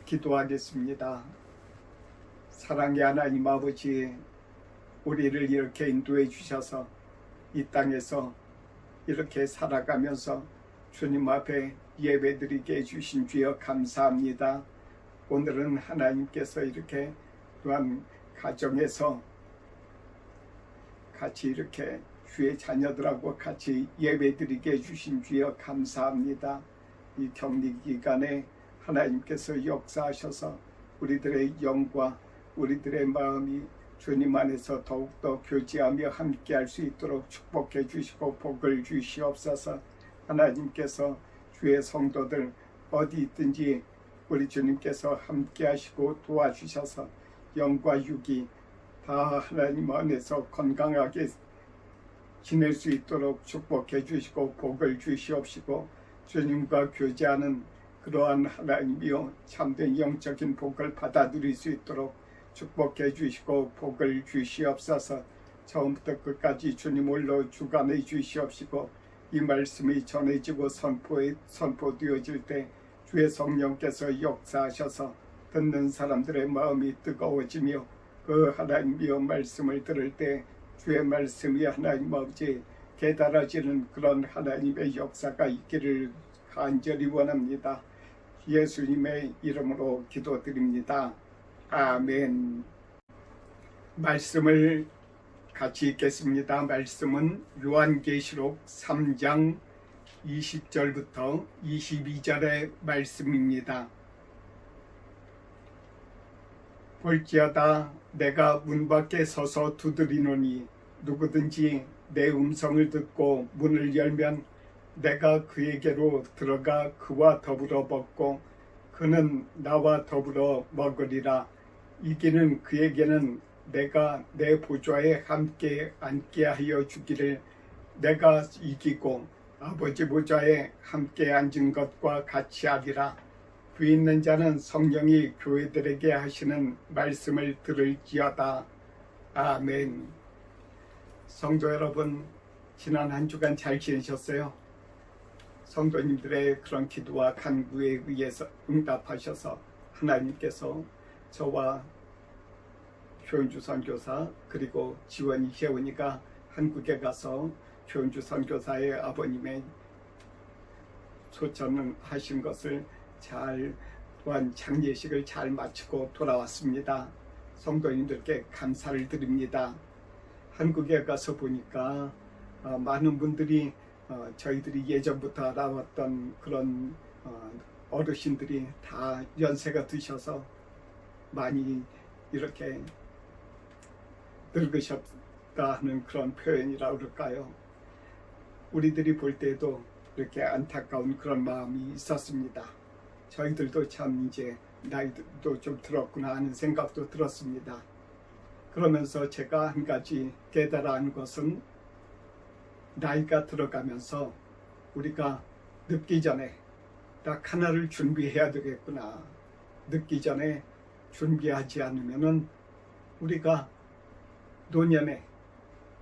기도하겠습니다. 사랑의 하나님 아버지, 우리를 이렇게 인도해 주셔서 이 땅에서 이렇게 살아가면서 주님 앞에 예배드리게 해주신 주여 감사합니다. 오늘은 하나님께서 이렇게 또한 가정에서 같이 이렇게 주의 자녀들하고 같이 예배드리게 해주신 주여 감사합니다. 이 격리 기간에 하나님께서 역사하셔서 우리들의 영과 우리들의 마음이 주님 안에서 더욱더 교제하며 함께할 수 있도록 축복해 주시고 복을 주시옵소서. 하나님께서 주의 성도들 어디 있든지 우리 주님께서 함께하시고 도와주셔서 영과 육이 다 하나님 안에서 건강하게 지낼 수 있도록 축복해 주시고 복을 주시옵시고 주님과 교제하는 그러한 하나님이여 참된 영적인 복을 받아 누릴 수 있도록 축복해 주시고 복을 주시옵소서. 처음부터 끝까지 주님 홀로 주관해 주시옵시고 이 말씀이 전해지고 선포되어질 때 주의 성령께서 역사하셔서 듣는 사람들의 마음이 뜨거워지며 그 하나님이여 말씀을 들을 때 주의 말씀이 하나님 아버지 깨달아지는 그런 하나님의 역사가 있기를 간절히 원합니다. 예수님의 이름으로 기도드립니다. 아멘. 말씀을 같이 읽겠습니다. 말씀은 요한계시록 3장 20절부터 22절의 말씀입니다. 볼지어다 내가 문 밖에 서서 두드리노니 누구든지 내 음성을 듣고 문을 열면 내가 그에게로 들어가 그와 더불어 먹고 그는 나와 더불어 먹으리라. 이기는 그에게는 내가 내 보좌에 함께 앉게 하여 주기를. 내가 이기고 아버지 보좌에 함께 앉은 것과 같이 하리라. 그 있는 자는 성령이 교회들에게 하시는 말씀을 들을지어다. 아멘. 성도 여러분, 지난 한 주간 잘 지내셨어요? 성도님들의 그런 기도와 간구에 의해서 응답하셔서 하나님께서 저와 조은주 선교사 그리고 지원이 혜원이가 한국에 가서 조은주 선교사의 아버님의 초청을 하신 것을 잘 또한 장례식을 잘 마치고 돌아왔습니다. 성도님들께 감사를 드립니다. 한국에 가서 보니까 많은 분들이 저희들이 예전부터 알아왔던 그런 어르신들이 다 연세가 드셔서 많이 이렇게 늙으셨다 하는 그런 표현이라고 그럴까요? 우리들이 볼 때도 이렇게 안타까운 그런 마음이 있었습니다. 저희들도 참 이제 나이도 좀 들었구나 하는 생각도 들었습니다. 그러면서 제가 한 가지 깨달은 것은 나이가 들어가면서 우리가 늙기 전에 딱 하나를 준비해야 되겠구나. 늙기 전에 준비하지 않으면은 우리가 노년에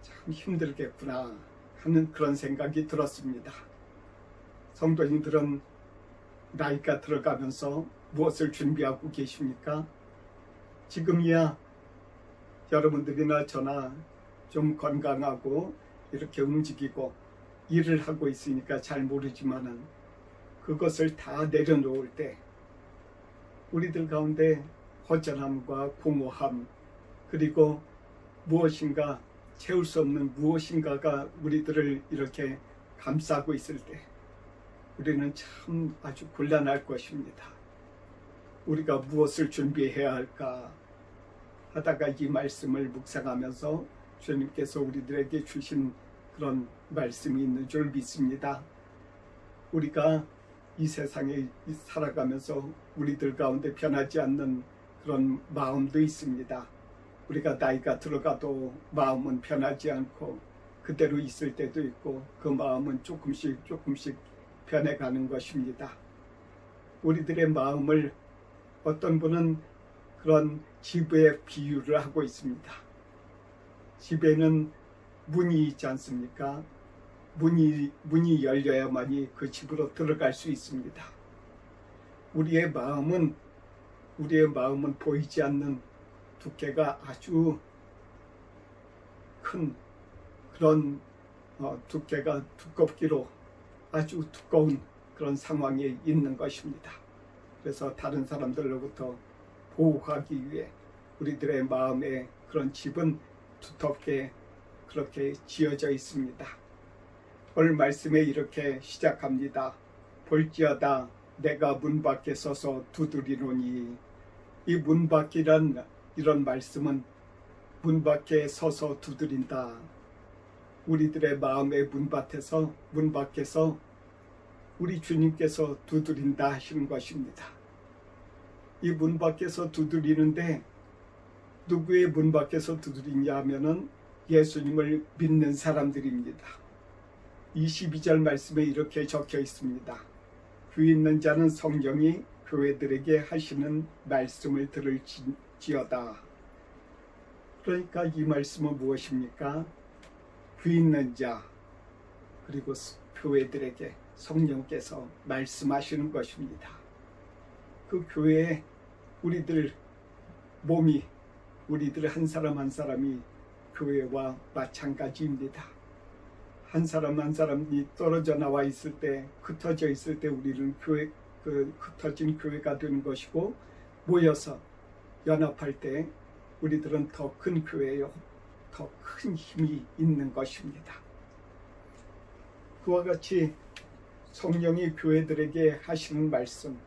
참 힘들겠구나 하는 그런 생각이 들었습니다. 성도님들은 나이가 들어가면서 무엇을 준비하고 계십니까? 지금이야 여러분들이나 저나 좀 건강하고 이렇게 움직이고 일을 하고 있으니까 잘 모르지만은 그것을 다 내려놓을 때 우리들 가운데 허전함과 공허함 그리고 무엇인가 채울 수 없는 무엇인가가 우리들을 이렇게 감싸고 있을 때 우리는 참 아주 곤란할 것입니다. 우리가 무엇을 준비해야 할까 하다가 이 말씀을 묵상하면서 주님께서 우리들에게 주신 그런 말씀이 있는 줄 믿습니다. 우리가 이 세상에 살아가면서 우리들 가운데 변하지 않는 그런 마음도 있습니다. 우리가 나이가 들어가도 마음은 변하지 않고 그대로 있을 때도 있고 그 마음은 조금씩 변해가는 것입니다. 우리들의 마음을 어떤 분은 그런 집에 비유를 하고 있습니다. 집에는 문이 있지 않습니까? 문이 열려야만이 그 집으로 들어갈 수 있습니다. 우리의 마음은 우리의 마음은 보이지 않는 두께가 아주 큰 그런 두께가 두껍기로 아주 두꺼운 그런 상황에 있는 것입니다. 그래서 다른 사람들로부터 보호하기 위해 우리들의 마음에 그런 집은 두텁게 그렇게 지어져 있습니다. 오늘 말씀에 이렇게 시작합니다. 볼지어다 내가 문 밖에 서서 두드리노니. 이 문 밖이란 이런 말씀은 문 밖에 서서 두드린다. 우리들의 마음의 문 밖에서 우리 주님께서 두드린다 하시는 것입니다. 이 문 밖에서 두드리는데 누구의 문 밖에서 두드리냐 하면은 예수님을 믿는 사람들입니다. 22절 말씀에 이렇게 적혀 있습니다. 귀 있는 자는 성령이 교회들에게 하시는 말씀을 들을지어다. 그러니까 이 말씀은 무엇입니까? 귀 있는 자, 그리고 교회들에게 성령께서 말씀하시는 것입니다. 그 교회에 우리들 몸이, 우리들 한 사람 한 사람이 교회와 마찬가지입니다. 한 사람 한 사람이 떨어져 나와 있을 때, 흩어져 있을 때 우리는 흩어진 교회가 되는 것이고, 모여서 연합할 때 우리들은 더 큰 교회요, 더 큰 힘이 있는 것입니다. 그와 같이 성령이 교회들에게 하시는 말씀,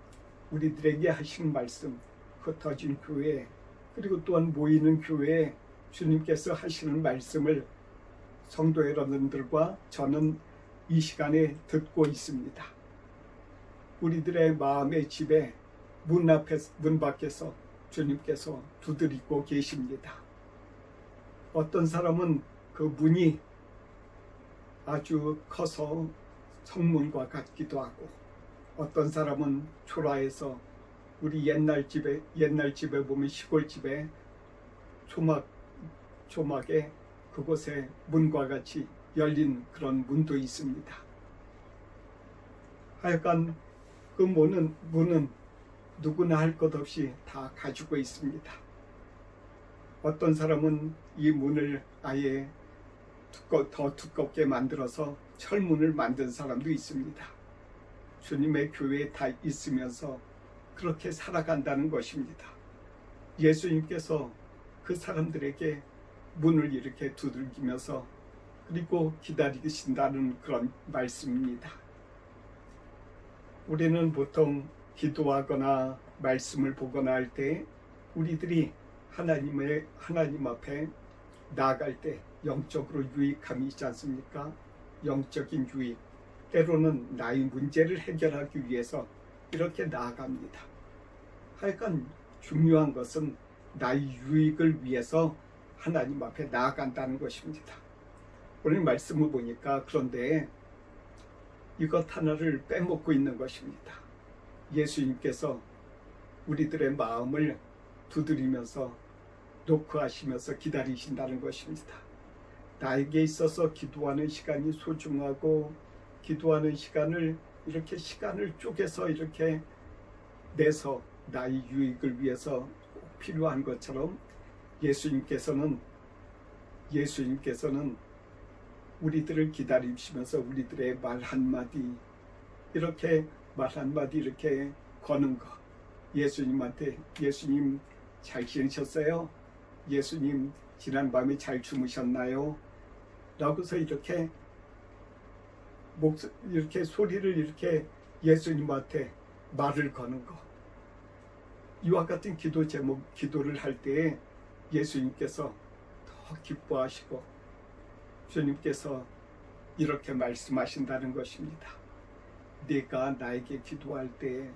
우리들에게 하시는 말씀, 흩어진 교회, 그리고 또한 모이는 교회에 주님께서 하시는 말씀을 성도 여러분들과 저는 이 시간에 듣고 있습니다. 우리들의 마음의 집에 문 밖에서 주님께서 두드리고 계십니다. 어떤 사람은 그 문이 아주 커서 성문과 같기도 하고, 어떤 사람은 초라해서 우리 옛날 집에 보면 시골집에 초막에 그곳에 문과 같이 열린 그런 문도 있습니다. 하여간 그 문은 누구나 할 것 없이 다 가지고 있습니다. 어떤 사람은 이 문을 아예 더 두껍게 만들어서 철문을 만든 사람도 있습니다. 주님의 교회에 다 있으면서 그렇게 살아간다는 것입니다. 예수님께서 그 사람들에게 문을 이렇게 두들기면서 그리고 기다리신다는 그런 말씀입니다. 우리는 보통 기도하거나 말씀을 보거나 할 때 우리들이 하나님 앞에 나아갈 때 영적으로 유익함이 있지 않습니까? 영적인 유익, 때로는 나의 문제를 해결하기 위해서 이렇게 나아갑니다. 하여간 중요한 것은 나의 유익을 위해서 하나님 앞에 나아간다는 것입니다. 오늘 말씀을 보니까 그런데 이것 하나를 빼먹고 있는 것입니다. 예수님께서 우리들의 마음을 두드리면서 노크하시면서 기다리신다는 것입니다. 나에게 있어서 기도하는 시간이 소중하고, 기도하는 시간을 이렇게 시간을 쪼개서 이렇게 내서 나의 유익을 위해서 꼭 필요한 것처럼 예수님께서는 우리들을 기다리시면서 우리들의 말 한마디, 이렇게 말 한마디 이렇게 거는 것, 예수님한테 예수님 잘 지내셨어요? 예수님 지난밤에 잘 주무셨나요? 라고서 이렇게 소리를 이렇게 예수님한테 말을 거는 것, 이와 같은 기도를 할 때에 예수님께서 더 기뻐하시고 주님께서 이렇게 말씀하신다는 것입니다. 네가 나에게 기도할 때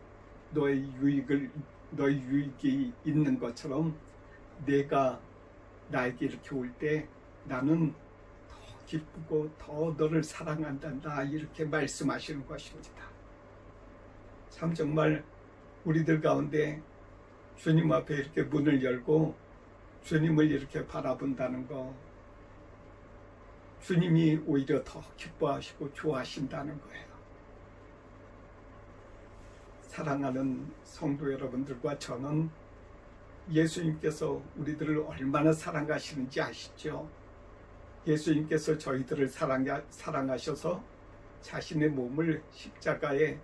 너의 유익이 있는 것처럼 내가 나에게 이렇게 올 때 나는 더 기쁘고 더 너를 사랑한단다, 이렇게 말씀하시는 것입니다. 참 정말 우리들 가운데 주님 앞에 이렇게 문을 열고 주님을 이렇게 바라본다는 거, 주님이 오히려 더 기뻐하시고 좋아하신다는 거예요. 사랑하는 성도 여러분들과 저는 예수님께서 우리들을 얼마나 사랑하시는지 아시죠? 예수님께서 저희들을 사랑하셔서 자신의 몸을 십자가에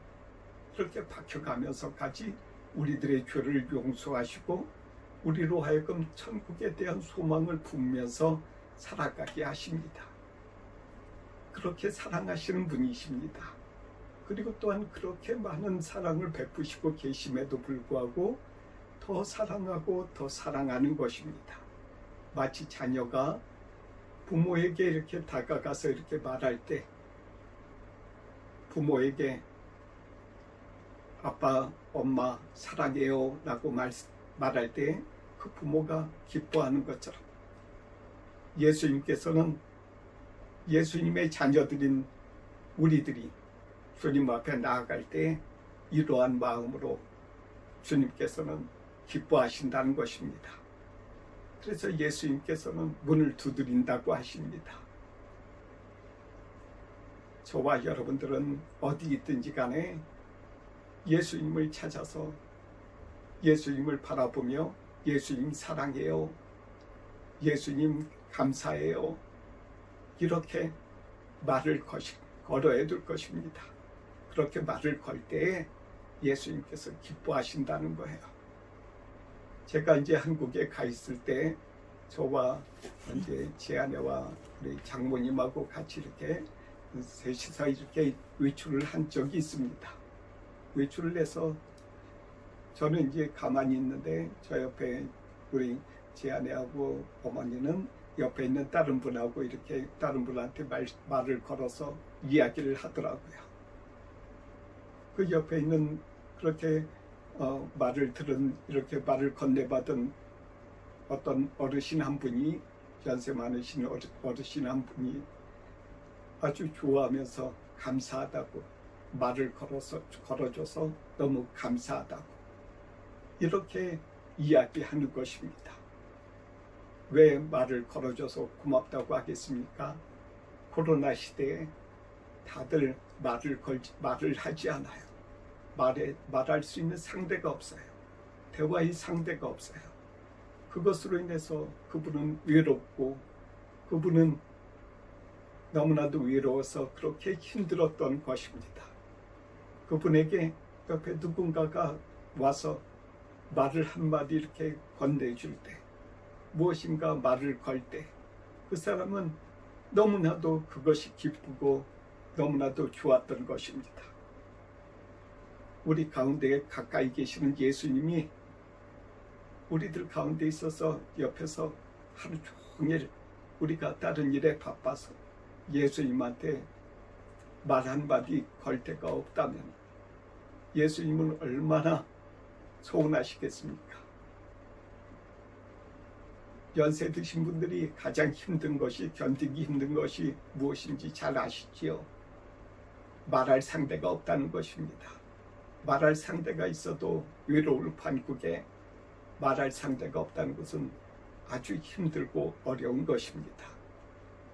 그렇게 박혀가면서까지 우리들의 죄를 용서하시고 우리로 하여금 천국에 대한 소망을 품으면서 살아가게 하십니다. 그렇게 사랑하시는 분이십니다. 그리고 또한 그렇게 많은 사랑을 베푸시고 계심에도 불구하고 더 사랑하고 더 사랑하는 것입니다. 마치 자녀가 부모에게 이렇게 다가가서 이렇게 말할 때 부모에게 아빠, 엄마 사랑해요 라고 말할 때 그 부모가 기뻐하는 것처럼 예수님께서는 예수님의 자녀들인 우리들이 주님 앞에 나아갈 때 이러한 마음으로 주님께서는 기뻐하신다는 것입니다. 그래서 예수님께서는 문을 두드린다고 하십니다. 저와 여러분들은 어디 있든지 간에 예수님을 찾아서 예수님을 바라보며 예수님 사랑해요, 예수님 감사해요, 이렇게 말을 걸어야 될 것입니다. 그렇게 말을 걸 때에 예수님께서 기뻐하신다는 거예요. 제가 이제 한국에 가 있을 때 저와 이제 제 아내와 우리 장모님하고 같이 이렇게 셋이서 이렇게 외출을 한 적이 있습니다. 외출을 해서 저는 이제 가만히 있는데 저 옆에 우리 제 아내하고 어머니는 옆에 있는 다른 분하고 이렇게 다른 분한테 말을 걸어서 이야기를 하더라고요. 그 옆에 있는 그렇게 말을 들은 이렇게 말을 건네받은 어떤 어르신 한 분이 연세 많으신 어르신 한 분이 아주 좋아하면서 감사하다고 말을 걸어줘서 너무 감사하다고 이렇게 이야기하는 것입니다. 왜 말을 걸어줘서 고맙다고 하겠습니까? 코로나 시대에 다들 말을 하지 않아요. 말할 수 있는 상대가 없어요. 대화의 상대가 없어요. 그것으로 인해서 그분은 외롭고 그분은 너무나도 외로워서 그렇게 힘들었던 것입니다. 그분에게 옆에 누군가가 와서 말을 한마디 이렇게 건네줄 때 무엇인가 말을 걸 때 그 사람은 너무나도 그것이 기쁘고 너무나도 좋았던 것입니다. 우리 가운데 가까이 계시는 예수님이 우리들 가운데 있어서 옆에서 하루 종일 우리가 다른 일에 바빠서 예수님한테 말 한마디 걸 데가 없다면 예수님은 얼마나 서운하시겠습니까? 연세 드신 분들이 가장 힘든 것이 견디기 힘든 것이 무엇인지 잘 아시지요? 말할 상대가 없다는 것입니다. 말할 상대가 있어도 외로울 판국에 말할 상대가 없다는 것은 아주 힘들고 어려운 것입니다.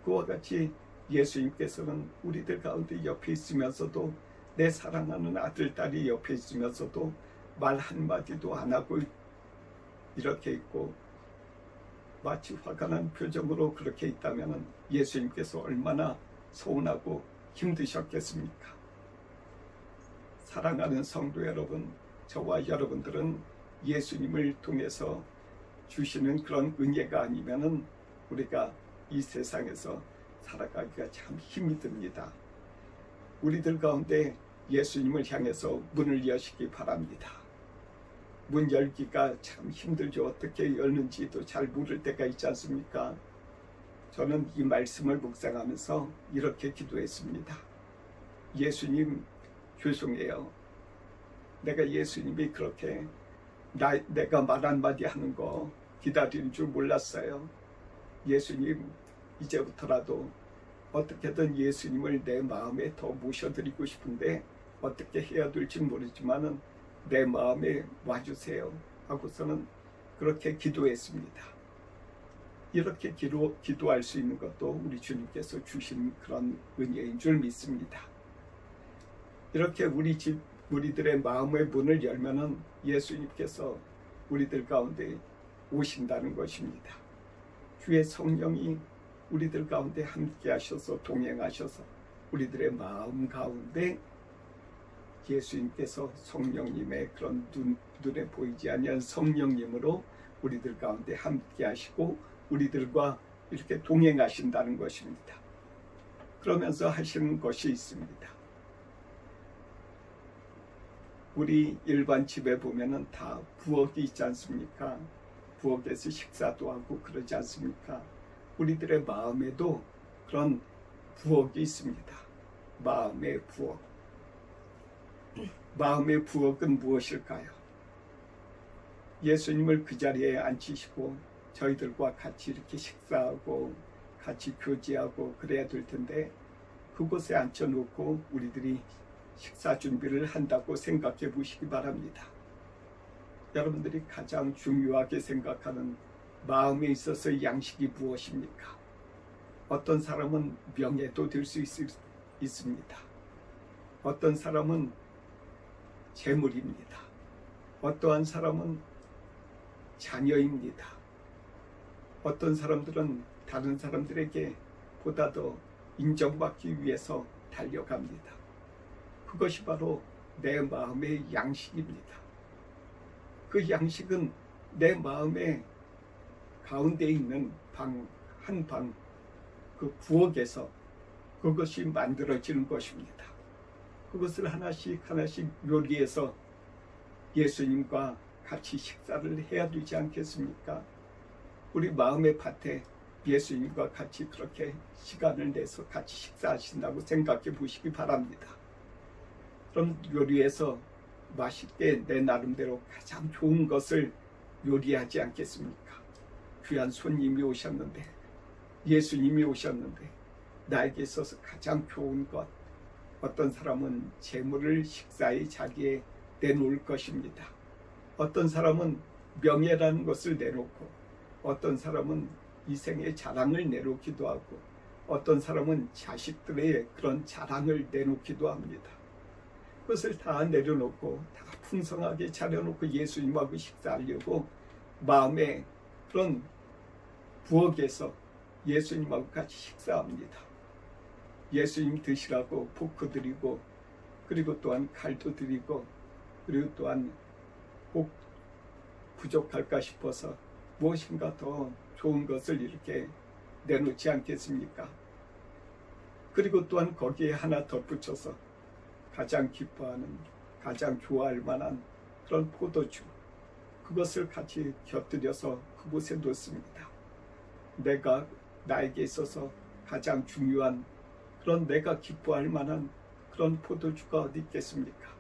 그와 같이 예수님께서는 우리들 가운데 옆에 있으면서도 내 사랑하는 아들, 딸이 옆에 있으면서도 말 한마디도 안 하고 이렇게 있고 마치 화가 난 표정으로 그렇게 있다면 예수님께서 얼마나 서운하고 힘드셨겠습니까? 사랑하는 성도 여러분, 저와 여러분들은 예수님을 통해서 주시는 그런 은혜가 아니면은 우리가 이 세상에서 살아가기가 참 힘이 듭니다. 우리들 가운데 예수님을 향해서 문을 여시기 바랍니다. 문 열기가 참 힘들죠. 어떻게 열는지도 잘 모를 때가 있지 않습니까? 저는 이 말씀을 묵상하면서 이렇게 기도했습니다. 예수님, 죄송해요. 내가 예수님이 그렇게 내가 말 한마디 하는 거 기다리는 줄 몰랐어요. 예수님, 이제부터라도 어떻게든 예수님을 내 마음에 더 모셔드리고 싶은데 어떻게 해야 될지 모르지만은 내 마음에 와주세요 하고서는 그렇게 기도했습니다. 이렇게 기도할 수 있는 것도 우리 주님께서 주신 그런 은혜인 줄 믿습니다. 이렇게 우리 집 우리들의 마음의 문을 열면은 예수님께서 우리들 가운데 오신다는 것입니다. 주의 성령이 우리들 가운데 함께 하셔서 동행하셔서 우리들의 마음 가운데 예수님께서 성령님의 그런 눈에 보이지 아니한 성령님으로 우리들 가운데 함께 하시고 우리들과 이렇게 동행하신다는 것입니다. 그러면서 하시는 것이 있습니다. 우리 일반 집에 보면은 다 부엌이 있지 않습니까? 부엌에서 식사도 하고 그러지 않습니까? 우리들의 마음에도 그런 부엌이 있습니다. 마음의 부엌. 마음의 부엌은 무엇일까요? 예수님을 그 자리에 앉히시고 저희들과 같이 이렇게 식사하고 같이 교제하고 그래야 될 텐데 그곳에 앉혀놓고 우리들이 식사 준비를 한다고 생각해 보시기 바랍니다. 여러분들이 가장 중요하게 생각하는 마음에 있어서 양식이 무엇입니까? 어떤 사람은 명예도 될 수 있습니다. 어떤 사람은 재물입니다. 어떠한 사람은 자녀입니다. 어떤 사람들은 다른 사람들에게 보다 더 인정받기 위해서 달려갑니다. 그것이 바로 내 마음의 양식입니다. 그 양식은 내 마음의 가운데 있는 한 방, 그 부엌에서 그것이 만들어지는 것입니다. 그것을 하나씩 하나씩 요리해서 예수님과 같이 식사를 해야 되지 않겠습니까? 우리 마음의 밭에 예수님과 같이 그렇게 시간을 내서 같이 식사하신다고 생각해 보시기 바랍니다. 그럼 요리해서 맛있게 내 나름대로 가장 좋은 것을 요리하지 않겠습니까? 귀한 손님이 오셨는데, 예수님이 오셨는데 나에게 있어서 가장 좋은 것, 어떤 사람은 재물을 식사의 자리에 내놓을 것입니다. 어떤 사람은 명예라는 것을 내놓고, 어떤 사람은 이생의 자랑을 내놓기도 하고, 어떤 사람은 자식들의 그런 자랑을 내놓기도 합니다. 그것을 다 내려놓고 다 풍성하게 차려놓고 예수님하고 식사하려고 마음에 그런 부엌에서 예수님하고 같이 식사합니다. 예수님 드시라고 포크 드리고, 그리고 또한 칼도 드리고, 그리고 또한 꼭 부족할까 싶어서 무엇인가 더 좋은 것을 이렇게 내놓지 않겠습니까? 그리고 또한 거기에 하나 덧붙여서 가장 기뻐하는, 가장 좋아할 만한 그런 포도주, 그것을 같이 곁들여서 그곳에 놓습니다. 내가 나에게 있어서 가장 중요한 그런 내가 기뻐할 만한 그런 포도주가 어디 있겠습니까?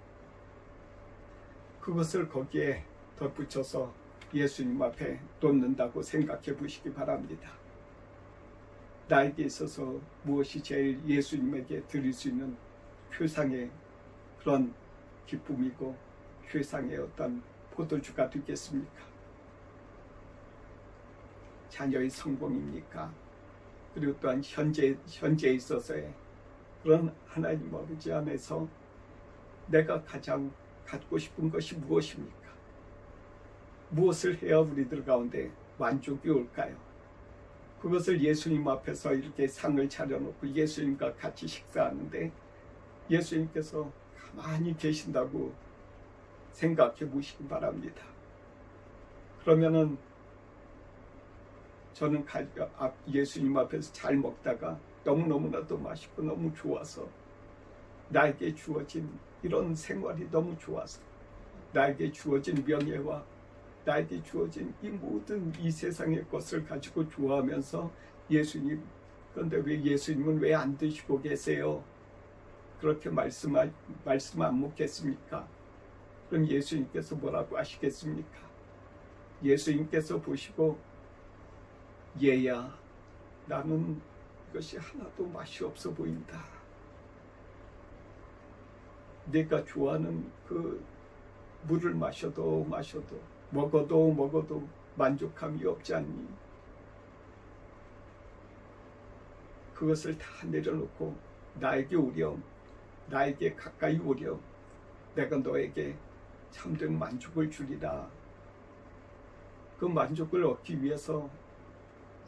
그것을 거기에 덧붙여서 예수님 앞에 놓는다고 생각해 보시기 바랍니다. 나에게 있어서 무엇이 제일 예수님에게 드릴 수 있는 최상의 그런 기쁨이고 최상의 어떤 포도주가 되겠습니까? 자녀의 성공입니까? 그리고 또한 현재에 있어서의 그런 하나님 아버지 안에서 내가 가장 갖고 싶은 것이 무엇입니까? 무엇을 해야 우리들 가운데 만족이 올까요? 그것을 예수님 앞에서 이렇게 상을 차려놓고 예수님과 같이 식사하는데 예수님께서 가만히 계신다고 생각해 보시기 바랍니다. 그러면은 저는 예수님 앞에서 잘 먹다가 너무너무나도 맛있고 너무 좋아서, 나에게 주어진 이런 생활이 너무 좋아서, 나에게 주어진 명예와 나에게 주어진 이 모든 이 세상의 것을 가지고 좋아하면서 예수님, 그런데 왜 예수님은 왜 안 드시고 계세요? 그렇게 말씀 안 묻겠습니까? 그럼 예수님께서 뭐라고 하시겠습니까? 예수님께서 보시고, 얘야, 나는 이것이 하나도 맛이 없어 보인다. 내가 좋아하는 그 물을 마셔도 먹어도 만족함이 없지 않니? 그것을 다 내려놓고 나에게 오렴, 나에게 가까이 오렴, 내가 너에게 참된 만족을 주리라. 그 만족을 얻기 위해서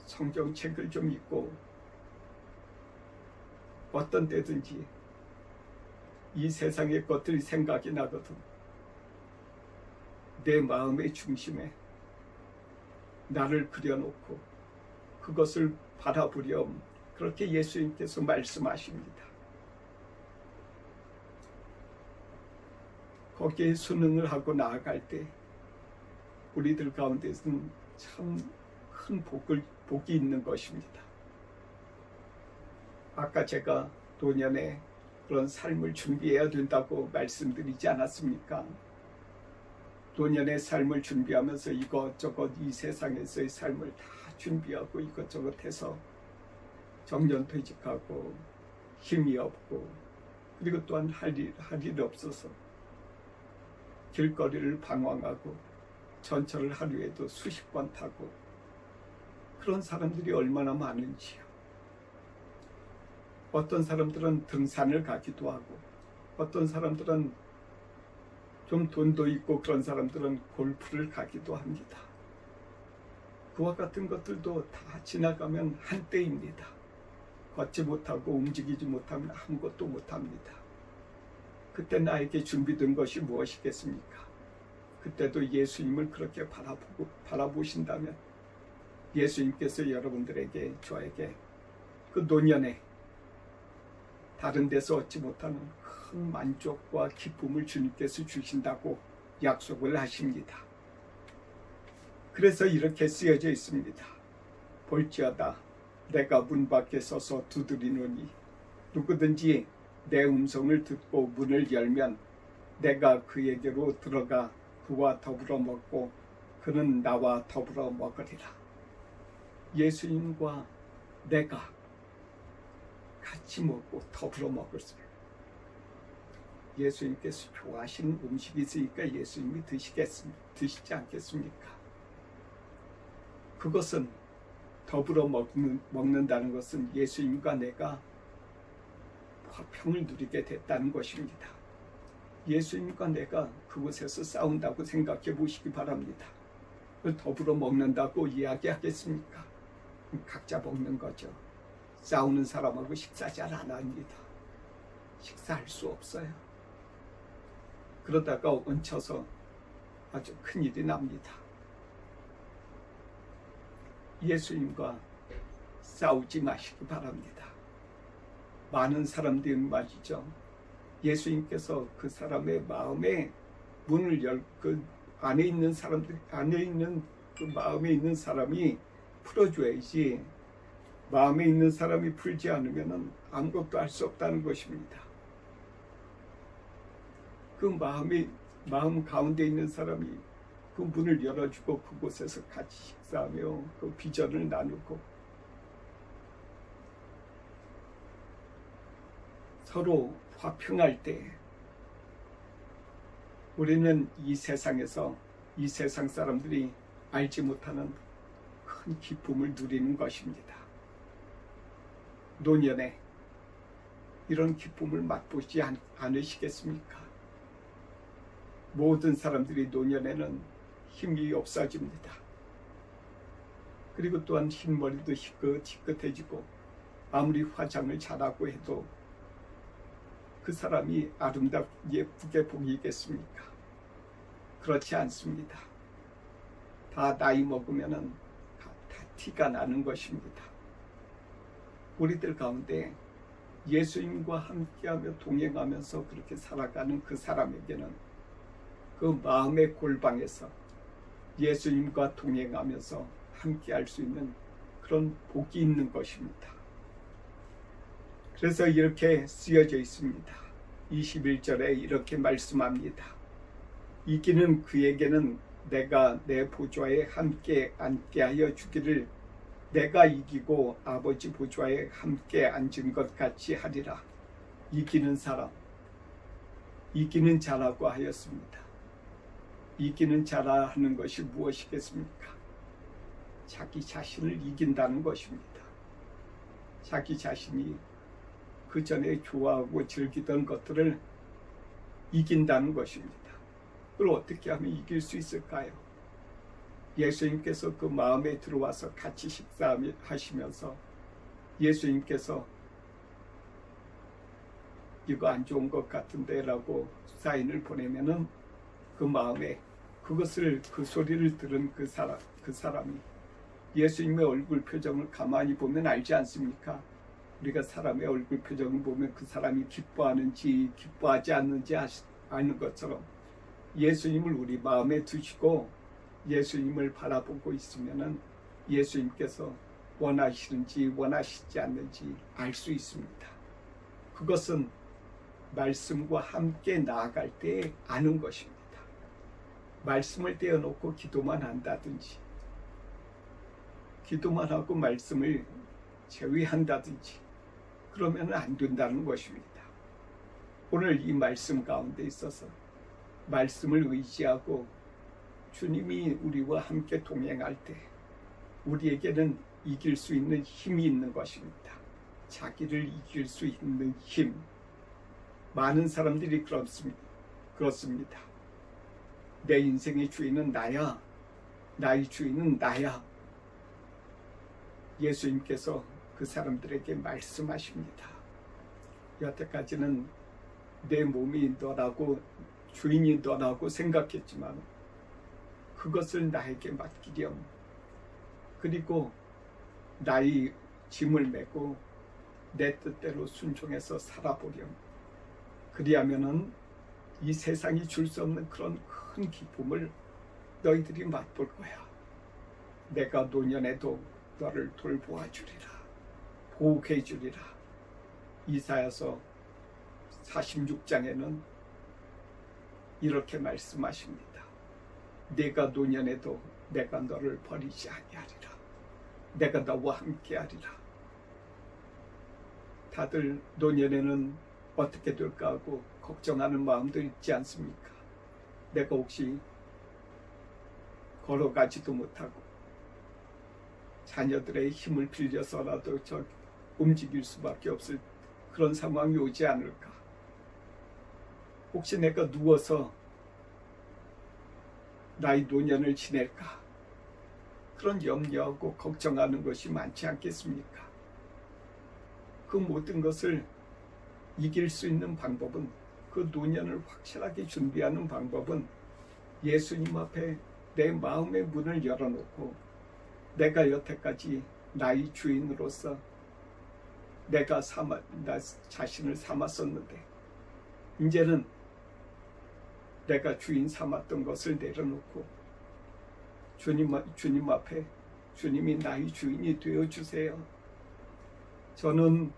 성경책을 좀 읽고 어떤 때든지 이 세상의 것들이 생각이 나거든 내 마음의 중심에 나를 그려놓고 그것을 바라보렴. 그렇게 예수님께서 말씀하십니다. 거기에 순응을 하고 나아갈 때 우리들 가운데서는 참 큰 복이 있는 것입니다. 아까 제가 노년에 그런 삶을 준비해야 된다고 말씀드리지 않았습니까? 노년의 삶을 준비하면서 이것저것 이 세상에서의 삶을 다 준비하고 이것저것 해서 정년퇴직하고 힘이 없고 그리고 또한 할 일 없어서 길거리를 방황하고 전철을 하루에도 수십 번 타고 그런 사람들이 얼마나 많은지요. 어떤 사람들은 등산을 가기도 하고 어떤 사람들은 좀 돈도 있고 그런 사람들은 골프를 가기도 합니다. 그와 같은 것들도 다 지나가면 한때입니다. 걷지 못하고 움직이지 못하면 아무것도 못합니다. 그때 나에게 준비된 것이 무엇이겠습니까? 그때도 예수님을 그렇게 바라보신다면 예수님께서 여러분들에게 저에게 그 노년에 다른 데서 얻지 못하는 큰 만족과 기쁨을 주님께서 주신다고 약속을 하십니다. 그래서 이렇게 쓰여져 있습니다. 볼지어다 내가 문 밖에 서서 두드리노니 누구든지 내 음성을 듣고 문을 열면 내가 그에게로 들어가 그와 더불어 먹고 그는 나와 더불어 먹으리라. 예수님과 내가 같이 먹고 더불어 먹을 수 있어요. 예수님께서 좋아하시는 음식이 있으니까 예수님이 드시지 않겠습니까? 그것은 더불어 먹는다는 것은 예수님과 내가 화평을 누리게 됐다는 것입니다. 예수님과 내가 그곳에서 싸운다고 생각해 보시기 바랍니다. 더불어 먹는다고 이야기하겠습니까? 각자 먹는 거죠. 싸우는 사람하고 식사 잘 안 합니다. 식사할 수 없어요. 그러다가 얹혀서 아주 큰일이 납니다. 예수님과 싸우지 마시기 바랍니다. 많은 사람들이 말이죠. 예수님께서 그 사람의 마음에 문을 그 안에 있는 그 마음에 있는 사람이 풀어줘야지 마음에 있는 사람이 풀지 않으면 아무것도 할 수 없다는 것입니다. 그 마음 가운데 있는 사람이 그 문을 열어주고 그곳에서 같이 식사하며 그 비전을 나누고 서로 화평할 때 우리는 이 세상에서 이 세상 사람들이 알지 못하는 큰 기쁨을 누리는 것입니다. 노년에 이런 기쁨을 맛보지 않으시겠습니까? 모든 사람들이 노년에는 힘이 없어집니다. 그리고 또한 흰머리도 희끗희끗해지고 아무리 화장을 잘하고 해도 그 사람이 예쁘게 보이겠습니까? 그렇지 않습니다. 다 나이 먹으면은 다 티가 나는 것입니다. 우리들 가운데 예수님과 함께하며 동행하면서 그렇게 살아가는 그 사람에게는 그 마음의 골방에서 예수님과 동행하면서 함께할 수 있는 그런 복이 있는 것입니다. 그래서 이렇게 쓰여져 있습니다. 21절에 이렇게 말씀합니다. 이기는 그에게는 내가 내 보좌에 함께 앉게 하여 주기를 내가 이기고 아버지 보좌에 함께 앉은 것 같이 하리라. 이기는 사람, 이기는 자라고 하였습니다. 이기는 자라 하는 것이 무엇이겠습니까? 자기 자신을 이긴다는 것입니다. 자기 자신이 그 전에 좋아하고 즐기던 것들을 이긴다는 것입니다. 그걸 어떻게 하면 이길 수 있을까요? 예수님께서 그 마음에 들어와서 같이 식사하시면서 예수님께서 이거 안 좋은 것 같은데 라고 사인을 보내면은 그 마음에 그것을 그 소리를 들은 그 사람이 예수님의 얼굴 표정을 가만히 보면 알지 않습니까? 우리가 사람의 얼굴 표정을 보면 그 사람이 기뻐하는지 기뻐하지 않는지 아는 것처럼 예수님을 우리 마음에 두시고 예수님을 바라보고 있으면은 예수님께서 원하시는지 원하시지 않는지 알 수 있습니다. 그것은 말씀과 함께 나아갈 때 아는 것입니다. 말씀을 떼어놓고 기도만 한다든지 기도만 하고 말씀을 제외한다든지 그러면 안 된다는 것입니다. 오늘 이 말씀 가운데 있어서 말씀을 의지하고 주님이 우리와 함께 동행할 때 우리에게는 이길 수 있는 힘이 있는 것입니다. 자기를 이길 수 있는 힘. 많은 사람들이 그렇습니다. 내 인생의 주인은 나야. 나의 주인은 나야. 예수님께서 그 사람들에게 말씀하십니다. 여태까지는 내 몸이 너라고 주인이 너라고 생각했지만 그것을 나에게 맡기렴. 그리고 나의 짐을 메고 내 뜻대로 순종해서 살아보렴. 그리하면은 이 세상이 줄 수 없는 그런 큰 기쁨을 너희들이 맛볼 거야. 내가 노년에도 너를 돌보아 주리라. 보호해 주리라. 이사야서 46장에는 이렇게 말씀하십니다. 내가 노년에도 내가 너를 버리지 아니하리라. 내가 너와 함께하리라. 다들 노년에는 어떻게 될까 하고 걱정하는 마음도 있지 않습니까? 내가 혹시 걸어가지도 못하고 자녀들의 힘을 빌려서라도 움직일 수밖에 없을 그런 상황이 오지 않을까? 혹시 내가 누워서 나의 노년을 지낼까? 그런 염려하고 걱정하는 것이 많지 않겠습니까? 그 모든 것을 이길 수 있는 방법은, 그 노년을 확실하게 준비하는 방법은 예수님 앞에 내 마음의 문을 열어놓고 내가 여태까지 나의 주인으로서 내가 나 자신을 삼았었는데 이제는 내가 주인 삼았던 것을 내려놓고 주님 앞에 주님이 나의 주인이 되어주세요. 저는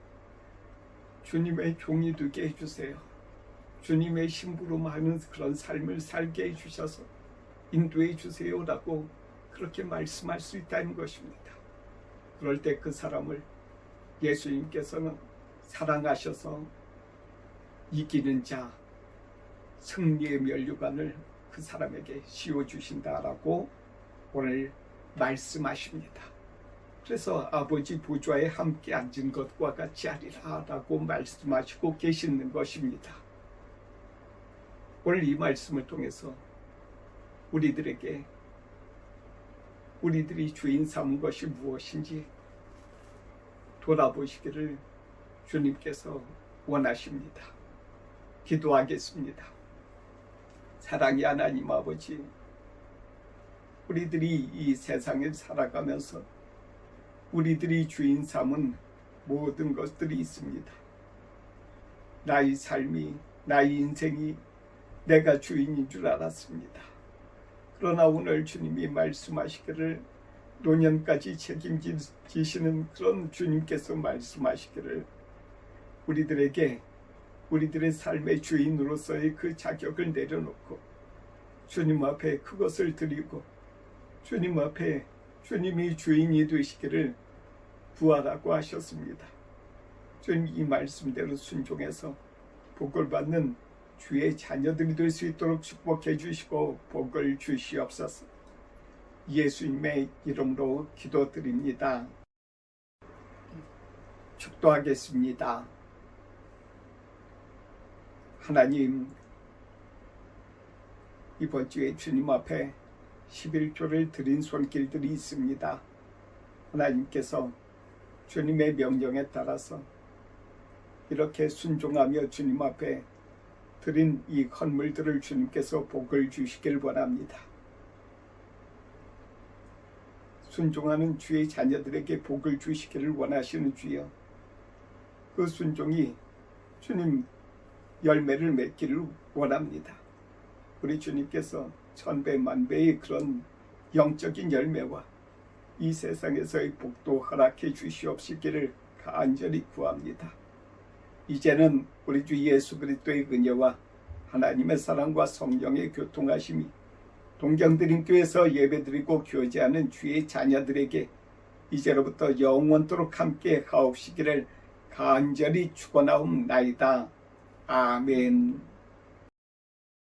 주님의 종이 되게 해주세요. 주님의 신부로 많은 그런 삶을 살게 해주셔서 인도해 주세요라고 그렇게 말씀할 수 있다는 것입니다. 그럴 때 그 사람을 예수님께서는 사랑하셔서 이기는 자, 승리의 면류관을 그 사람에게 씌워주신다라고 오늘 말씀하십니다. 그래서 아버지 보좌에 함께 앉은 것과 같이 하리라 라고 말씀하시고 계시는 것입니다. 오늘 이 말씀을 통해서 우리들이 주인 삼은 것이 무엇인지 돌아보시기를 주님께서 원하십니다. 기도하겠습니다. 사랑의 하나님 아버지, 우리들이 이 세상을 살아가면서 우리들이 주인 삼은 모든 것들이 있습니다. 나의 삶이, 나의 인생이 내가 주인인 줄 알았습니다. 그러나 오늘 주님이 말씀하시기를 노년까지 책임지시는 그런 주님께서 말씀하시기를 우리들의 삶의 주인으로서의 그 자격을 내려놓고 주님 앞에 그것을 드리고 주님 앞에 주님이 주인이 되시기를 구하라고 하셨습니다. 주님 이 말씀대로 순종해서 복을 받는 주의 자녀들이 될 수 있도록 축복해 주시고 복을 주시옵소서. 예수님의 이름으로 기도드립니다. 축도하겠습니다. 하나님, 이번 주에 주님 앞에 11조를 드린 손길들이 있습니다. 하나님께서 주님의 명령에 따라서 이렇게 순종하며 주님 앞에 드린 이 헌물들을 주님께서 복을 주시길 원합니다. 순종하는 주의 자녀들에게 복을 주시기를 원하시는 주여, 그 순종이 주님 열매를 맺기를 원합니다. 우리 주님께서 천배 만배의 그런 영적인 열매와 이 세상에서의 복도 허락해 주시옵시기를 간절히 구합니다. 이제는 우리 주 예수 그리스도의 은혜와 하나님의 사랑과 성령의 교통하심이 동경드림교회에서 예배드리고 교제하는 주의 자녀들에게 이제로부터 영원토록 함께 하옵시기를 간절히 축원하옵나이다. 아멘.